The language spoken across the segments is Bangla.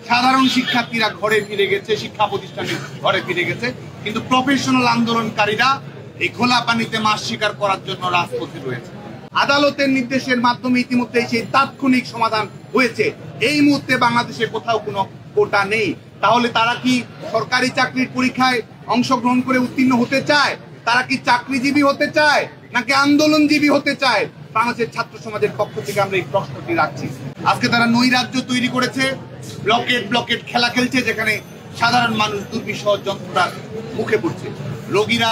সাধারণ শিক্ষার্থীরা ঘরে ফিরে গেছে, শিক্ষা প্রতিষ্ঠানে ঘরে ফিরে গেছে, কিন্তু প্রফেশনাল আন্দোলনকারীরা এই খোলা পানিতে মাছ শিকার করার জন্য রাজপথে রয়েছে। আদালতের নির্দেশের মাধ্যমে ইতিমধ্যে সেই তাৎক্ষণিক সমাধান হয়েছে। এই মুহূর্তে বাংলাদেশে কোথাও কোনো কোটা নেই। তাহলে তারা কি সরকারি চাকরির পরীক্ষায় অংশগ্রহণ করে উত্তীর্ণ হতে চায়? তারা কি চাকরিজীবী হতে চায় নাকি আন্দোলনজীবী হতে চায়? বাংলাদেশের ছাত্র সমাজের পক্ষ থেকে আমরা এই প্রশ্নটি রাখছি। আজকে তারা নৈরাজ্য তৈরি করেছে, ব্লকেট খেলা খেলছে, যেখানে সাধারণ মানুষ দুর্বিষহ যন্ত্রণার মুখে পড়ছে। রোগীরা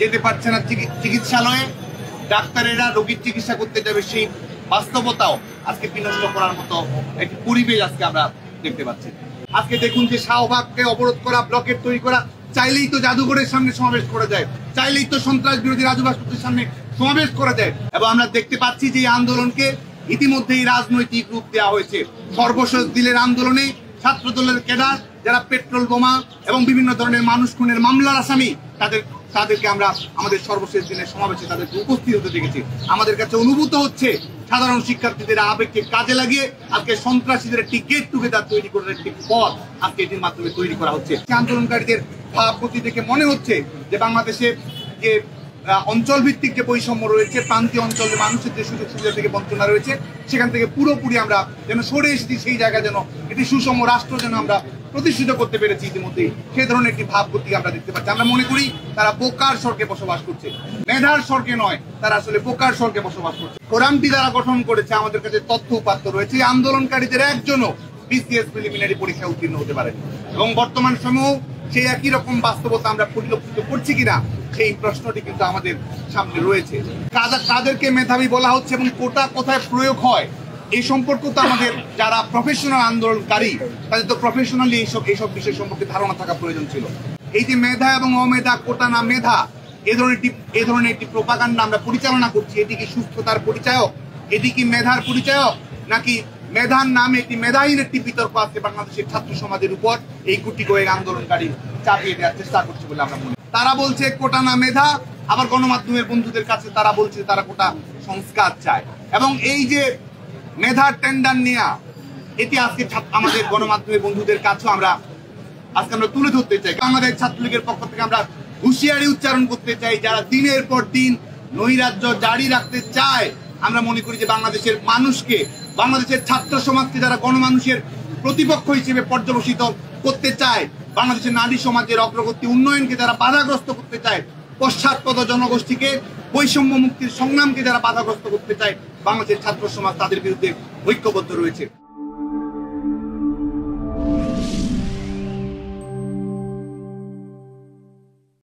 যেতে পারছে না চিকিৎসালয়ে, ডাক্তারেরা রোগীর চিকিৎসা করতে যাবে, সেই বাস্তবতাও আজকে বিনষ্ট করার মতো একটি পরিবেশ আজকে আমরা দেখতে পাচ্ছি। আজকে দেখুন যে শাহবাগকে অবরোধ করা, ব্লকেট তৈরি করা, চাইলেই তো জাদুঘরের সামনে সমাবেশ করা যায়, চাইলেই তো সন্ত্রাস বিরোধী রাজু ভাস্কর্যের সামনে সমাবেশ করা যায়। এবং আমরা দেখতে পাচ্ছি যে এই আন্দোলনকে ইতিমধ্যেই রাজনৈতিক রূপ দেওয়া হয়েছে। সর্বশেষ দিলের আন্দোলনে ছাত্র দলের ক্যাডার যারা পেট্রোল বোমা এবং বিভিন্ন ধরনের মানুষ খুনের মামলার আসামি, তাদেরকে আমরা আমাদের সর্বশেষ দিনের সমাবেশে তাদেরকে উপস্থিত হতে দেখেছি। আমাদের কাছে অনুভূত হচ্ছে সাধারণ শিক্ষার্থীদের আবেগকে কাজে লাগিয়ে আজকে সন্ত্রাসীদের একটি গেট টুগেদার তৈরি করার একটি পথ আজকে এটির মাধ্যমে তৈরি করা হচ্ছে। আন্দোলনকারীদের ভাবগতি দেখে মনে হচ্ছে যে বাংলাদেশে যে অঞ্চল ভিত্তিক যে বৈষম্য রয়েছে, প্রান্তীয় অঞ্চলের মানুষের যে সুযোগ সুবিধা থেকে বঞ্চনা রয়েছে, সেখান থেকে পুরোপুরি আমরা যেন সরে এসেছি, সেই জায়গায় যেন একটি সুষম রাষ্ট্র যেন আমরা প্রতিষ্ঠিত করতে পেরেছি ইতিমধ্যেই, সেই ধরনের একটি ভাবগতি আমরা দেখতে পাচ্ছি। আমরা মনে করি তারা বোকার স্বর্গে বসবাস করছে, মেধার স্বর্গে নয়, তারা আসলে বোকার স্বর্গে বসবাস করছে। ফোরামটি যারা গঠন করেছে, আমাদের কাছে তথ্য উপাত্ত রয়েছে, আন্দোলনকারীদের একজনও বিসিএস প্রিলিমিনারি পরীক্ষা উত্তীর্ণ হতে পারেনি। এবং বর্তমান সময়েও সেই একই রকম বাস্তবতা আমরা পরিলক্ষিত করছি কিনা, সেই প্রশ্নটি কিন্তু আমাদের সামনে রয়েছে। কাদেরকে মেধাবী বলা হচ্ছে এবং কোটা কোথায় প্রয়োগ হয়, এই সম্পর্ক তো আমাদের যারা প্রফেশনাল আন্দোলনকারী তাদের তো প্রফেশনালি এইসব বিষয় সম্পর্কে ধারণা থাকা প্রয়োজন ছিল। এই যে মেধা এবং অমেধা, কোটা না মেধা, এই ধরনের একটি প্রোপাগান্ডা আমরা পরিচালনা করছি, এটি কি সুস্থতার পরিচায়ক? এটি কি মেধার পরিচায়ক? নাকি মেধার নামে একটি মেধাহীন একটি বিতর্ক আজকে বাংলাদেশের ছাত্র সমাজের উপর এই গুটি কয়েক আন্দোলনকারী চাপিয়ে দেওয়ার চেষ্টা করছে বলে আমরা মনে করি। তারা বলছে কোটা না মেধা, আবার গণমাধ্যমের বন্ধুদের কাছে তারা বলছে তারা কোটা সংস্কার চায়। এবং এই যে মেধার টেন্ডার নেওয়া, এটি আজকে আমাদের গণমাধ্যমের বন্ধুদের কাছেও আমরা তুলে ধরতে চাই। বাংলাদেশ ছাত্রলীগের পক্ষ থেকে আমরা হুঁশিয়ারি উচ্চারণ করতে চাই, যারা দিনের পর দিন নৈরাজ্য জারি রাখতে চায়, আমরা মনে করি যে বাংলাদেশের মানুষকে, বাংলাদেশের ছাত্র সমাজকে যারা গণমানুষের প্রতিপক্ষ হিসেবে পর্যবসিত করতে চায়, বাংলাদেশের নারী সমাজের অগ্রগতি উন্নয়নকে যারা বাধাগ্রস্ত করতে চায়, পশ্চাৎপদ জনগোষ্ঠীকে, বৈষম্য মুক্তির সংগ্রামকে যারা বাধাগ্রস্ত করতে চায়, বাংলাদেশের ছাত্র সমাজ তাদের বিরুদ্ধে ঐক্যবদ্ধ রয়েছে।